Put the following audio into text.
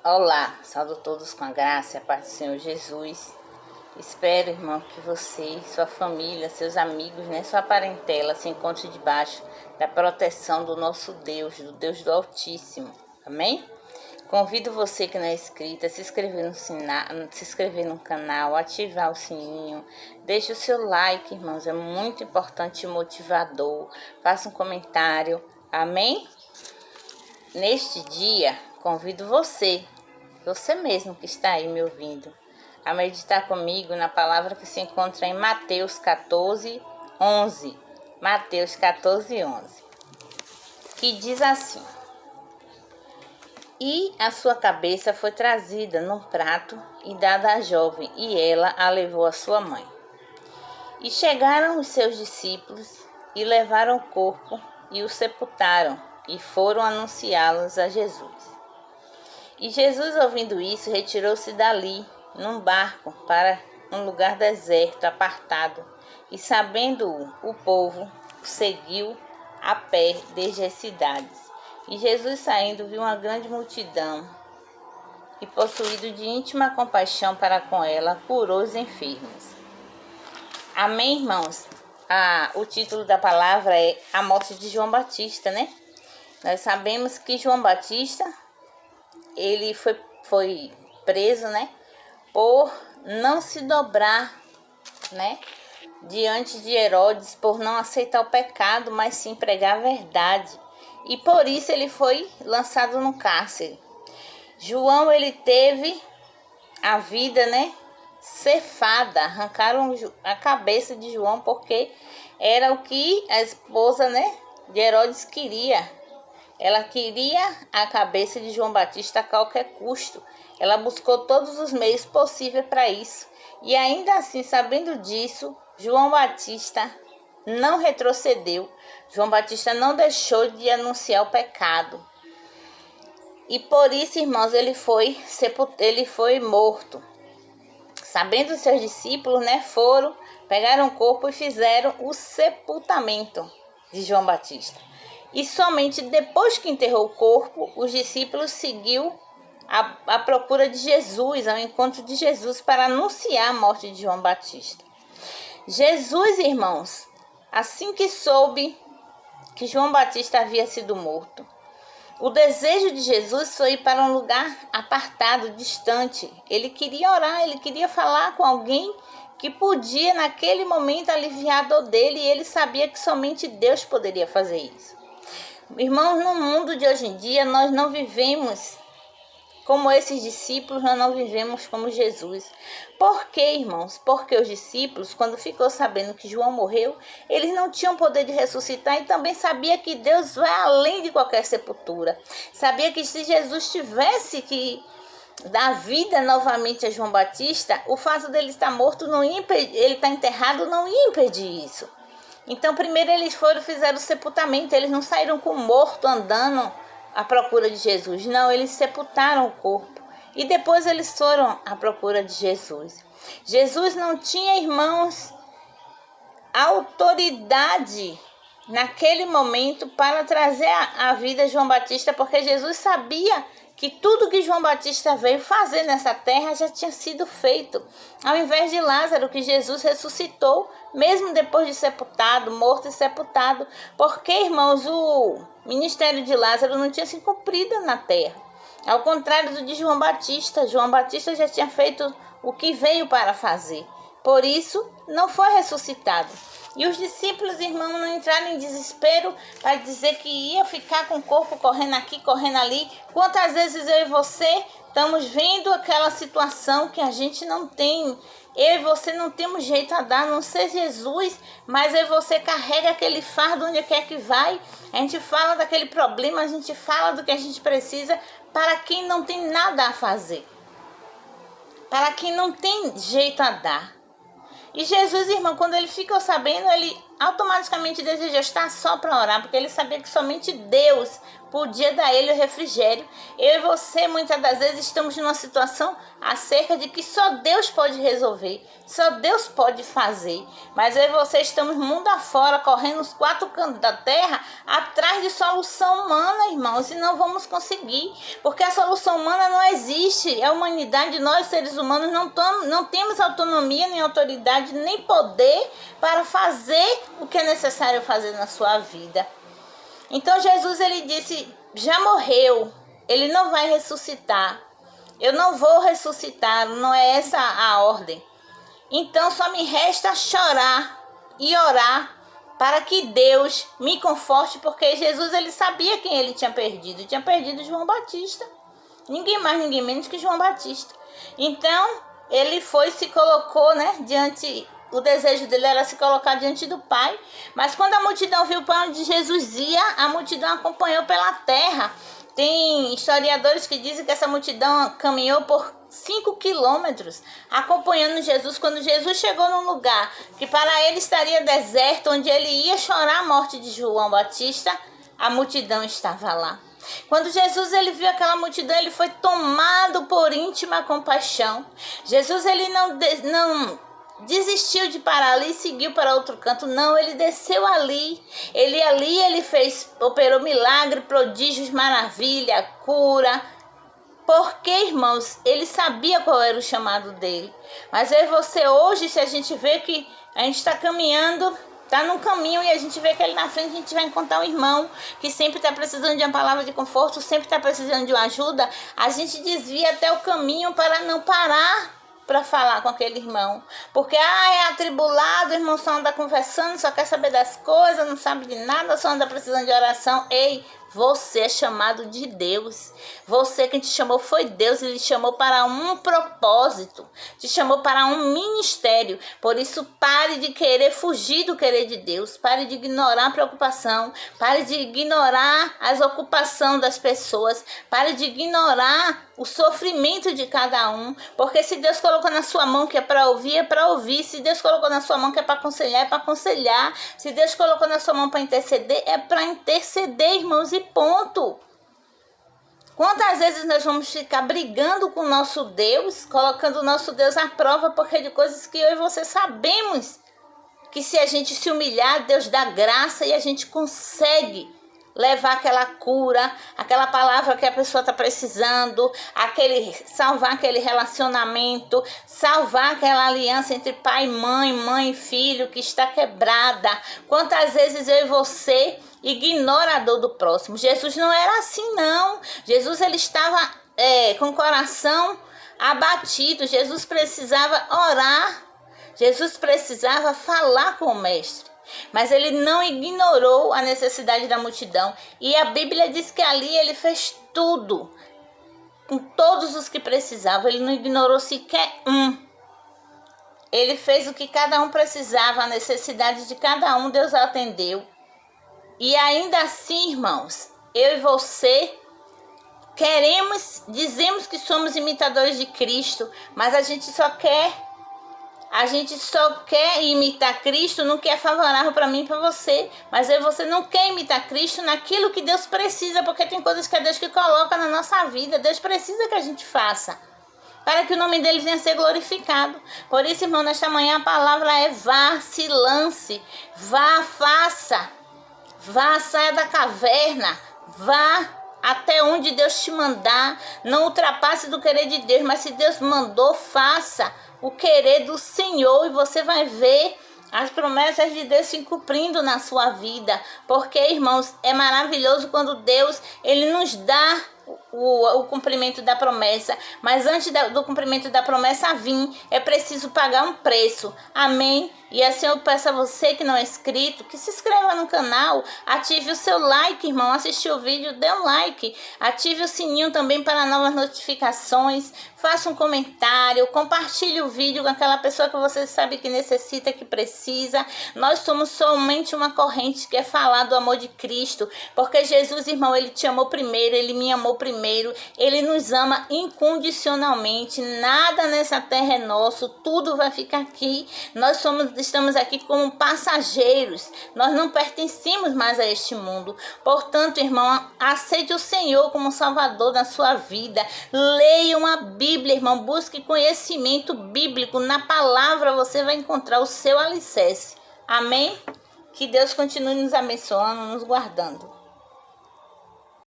Olá, saúdo todos com a graça e a paz do Senhor Jesus. Espero, irmão, que você, sua família, seus amigos, sua parentela se encontrem debaixo da proteção do nosso Deus, do Deus do Altíssimo. Amém? Convido você que não é inscrito a se inscrever no canal, ativar o sininho, deixe o seu like, irmãos, é muito importante e motivador. Faça um comentário. Amém? Neste dia, convido você mesmo que está aí me ouvindo, a meditar comigo na palavra que se encontra em Mateus 14:11. Mateus 14:11, que diz assim: E a sua cabeça foi trazida num prato e dada à jovem, e ela a levou à sua mãe. E chegaram os seus discípulos e levaram o corpo e o sepultaram, e foram anunciá-los a Jesus. E Jesus, ouvindo isso, retirou-se dali, num barco, para um lugar deserto, apartado. E sabendo o povo, o seguiu a pé desde as cidades. E Jesus, saindo, viu uma grande multidão, e possuído de íntima compaixão para com ela, curou os enfermos. Amém, irmãos? O título da palavra é a morte de João Batista, Nós sabemos que João Batista, ele foi preso, por não se dobrar, diante de Herodes, por não aceitar o pecado, mas sim pregar a verdade. E por isso ele foi lançado no cárcere. João, ele teve a vida, cefada, arrancaram a cabeça de João, porque era o que a esposa, de Herodes queria. Ela queria a cabeça de João Batista a qualquer custo. Ela buscou todos os meios possíveis para isso. E ainda assim, sabendo disso, João Batista não retrocedeu. João Batista não deixou de anunciar o pecado. E por isso, irmãos, ele foi morto. Sabendo os seus discípulos, pegaram o corpo e fizeram o sepultamento de João Batista. E somente depois que enterrou o corpo, os discípulos seguiu à procura de Jesus, ao encontro de Jesus, para anunciar a morte de João Batista. Jesus, irmãos, assim que soube que João Batista havia sido morto, o desejo de Jesus foi ir para um lugar apartado, distante. Ele queria orar, ele queria falar com alguém que podia, naquele momento, aliviar a dor dele, e ele sabia que somente Deus poderia fazer isso. Irmãos, no mundo de hoje em dia, nós não vivemos como esses discípulos, nós não vivemos como Jesus. Por quê, irmãos? Porque os discípulos, quando ficou sabendo que João morreu, eles não tinham poder de ressuscitar, e também sabia que Deus vai além de qualquer sepultura. Sabia que se Jesus tivesse que dar vida novamente a João Batista, o fato dele estar morto não ia impedir, ele estar enterrado não ia impedir isso. Então, primeiro eles fizeram o sepultamento. Eles não saíram com o morto andando à procura de Jesus. Não, eles sepultaram o corpo. E depois eles foram à procura de Jesus. Jesus não tinha, irmãos, autoridade naquele momento para trazer à vida João Batista, porque Jesus sabia que tudo que João Batista veio fazer nessa terra já tinha sido feito. Ao invés de Lázaro, que Jesus ressuscitou, mesmo depois de sepultado, morto e sepultado. Porque, irmãos, o ministério de Lázaro não tinha se cumprido na terra. Ao contrário do de João Batista já tinha feito o que veio para fazer. Por isso, não foi ressuscitado. E os discípulos, irmãos, não entraram em desespero para dizer que ia ficar com o corpo correndo aqui, correndo ali. Quantas vezes eu e você estamos vendo aquela situação que a gente não tem. Eu e você não temos jeito a dar, a não ser Jesus, mas eu e você carrega aquele fardo onde quer que vai. A gente fala daquele problema, a gente fala do que a gente precisa para quem não tem nada a fazer. Para quem não tem jeito a dar. E Jesus, irmão, quando ele ficou sabendo, ele automaticamente desejou estar só para orar, porque ele sabia que somente Deus podia dar a ele o refrigério. Eu e você, muitas das vezes, estamos numa situação acerca de que só Deus pode resolver, só Deus pode fazer. Mas eu e você estamos mundo afora, correndo os 4 cantos da terra, atrás de solução humana, irmãos, e não vamos conseguir, porque a solução humana não existe. A humanidade, nós seres humanos, não temos autonomia, nem autoridade, nem poder para fazer o que é necessário fazer na sua vida. Então Jesus, ele disse, já morreu, ele não vai ressuscitar, eu não vou ressuscitar, não é essa a ordem. Então só me resta chorar e orar para que Deus me conforte, porque Jesus, ele sabia quem ele tinha perdido João Batista, ninguém mais, ninguém menos que João Batista. Então ele foi e se colocou, diante. O desejo dele era se colocar diante do Pai. Mas quando a multidão viu para onde Jesus ia, a multidão acompanhou pela terra. Tem historiadores que dizem que essa multidão caminhou por 5 quilômetros, acompanhando Jesus. Quando Jesus chegou num lugar que para ele estaria deserto, onde ele ia chorar a morte de João Batista, a multidão estava lá. Quando Jesus, ele viu aquela multidão, ele foi tomado por íntima compaixão. Jesus, ele não desistiu de parar ali e seguiu para outro canto. Não, ele desceu ali. Ele operou milagre, prodígios, maravilha, cura. Porque, irmãos, ele sabia qual era o chamado dele. Mas eu e você hoje, se a gente vê que a gente está caminhando, está num caminho e a gente vê que ali na frente a gente vai encontrar um irmão que sempre está precisando de uma palavra de conforto, sempre está precisando de uma ajuda, a gente desvia até o caminho para não parar para falar com aquele irmão, porque é atribulado, o irmão só anda conversando, só quer saber das coisas, não sabe de nada, só anda precisando de oração. Ei, você é chamado de Deus. Você, quem te chamou foi Deus. Ele te chamou para um propósito. Te chamou para um ministério. Por isso, pare de querer fugir do querer de Deus. Pare de ignorar a preocupação. Pare de ignorar as ocupações das pessoas. Pare de ignorar o sofrimento de cada um. Porque se Deus colocou na sua mão que é para ouvir, é para ouvir. Se Deus colocou na sua mão que é para aconselhar, é para aconselhar. Se Deus colocou na sua mão para interceder, é para interceder, irmãos. E ponto. Quantas vezes nós vamos ficar brigando com o nosso Deus, colocando o nosso Deus à prova porque de coisas que eu e você sabemos que se a gente se humilhar, Deus dá graça e a gente consegue levar aquela cura, aquela palavra que a pessoa está precisando, salvar aquele relacionamento, salvar aquela aliança entre pai e mãe e filho que está quebrada. Quantas vezes eu e você ignora a dor do próximo? Jesus não era assim, não. Jesus, ele estava com o coração abatido. Jesus precisava orar. Jesus precisava falar com o mestre. Mas ele não ignorou a necessidade da multidão. E a Bíblia diz que ali ele fez tudo, com todos os que precisavam. Ele não ignorou sequer um. Ele fez o que cada um precisava, a necessidade de cada um, Deus atendeu. E ainda assim, irmãos, eu e você dizemos que somos imitadores de Cristo, mas a gente só quer imitar Cristo no que é favorável para mim e para você. Mas eu e você não quer imitar Cristo naquilo que Deus precisa, porque tem coisas que é Deus que coloca na nossa vida. Deus precisa que a gente faça, para que o nome dele venha a ser glorificado. Por isso, irmão, nesta manhã a palavra é vá, se lance, vá, faça, vá, saia da caverna, vá até onde Deus te mandar. Não ultrapasse do querer de Deus, mas se Deus mandou, faça o querer do Senhor e você vai ver as promessas de Deus se cumprindo na sua vida. Porque, irmãos, é maravilhoso quando Deus, ele nos dá o cumprimento da promessa, mas antes do cumprimento da promessa vir, é preciso pagar um preço. Amém? E assim eu peço a você que não é inscrito, que se inscreva no canal, ative o seu like, irmão, assistiu o vídeo, dê um like, ative o sininho também para novas notificações, faça um comentário, compartilhe o vídeo com aquela pessoa que você sabe que necessita, que precisa. Nós somos somente uma corrente que é falar do amor de Cristo, porque Jesus, irmão, ele te amou primeiro, ele me amou primeiro, ele nos ama incondicionalmente. Nada nessa terra é nosso, tudo vai ficar aqui. Nós somos estamos aqui como passageiros. Nós não pertencemos mais a este mundo. Portanto, irmão, aceite o Senhor como Salvador da sua vida. Leiam a Bíblia, irmão. Busque conhecimento bíblico. Na palavra você vai encontrar o seu alicerce. Amém? Que Deus continue nos abençoando, nos guardando.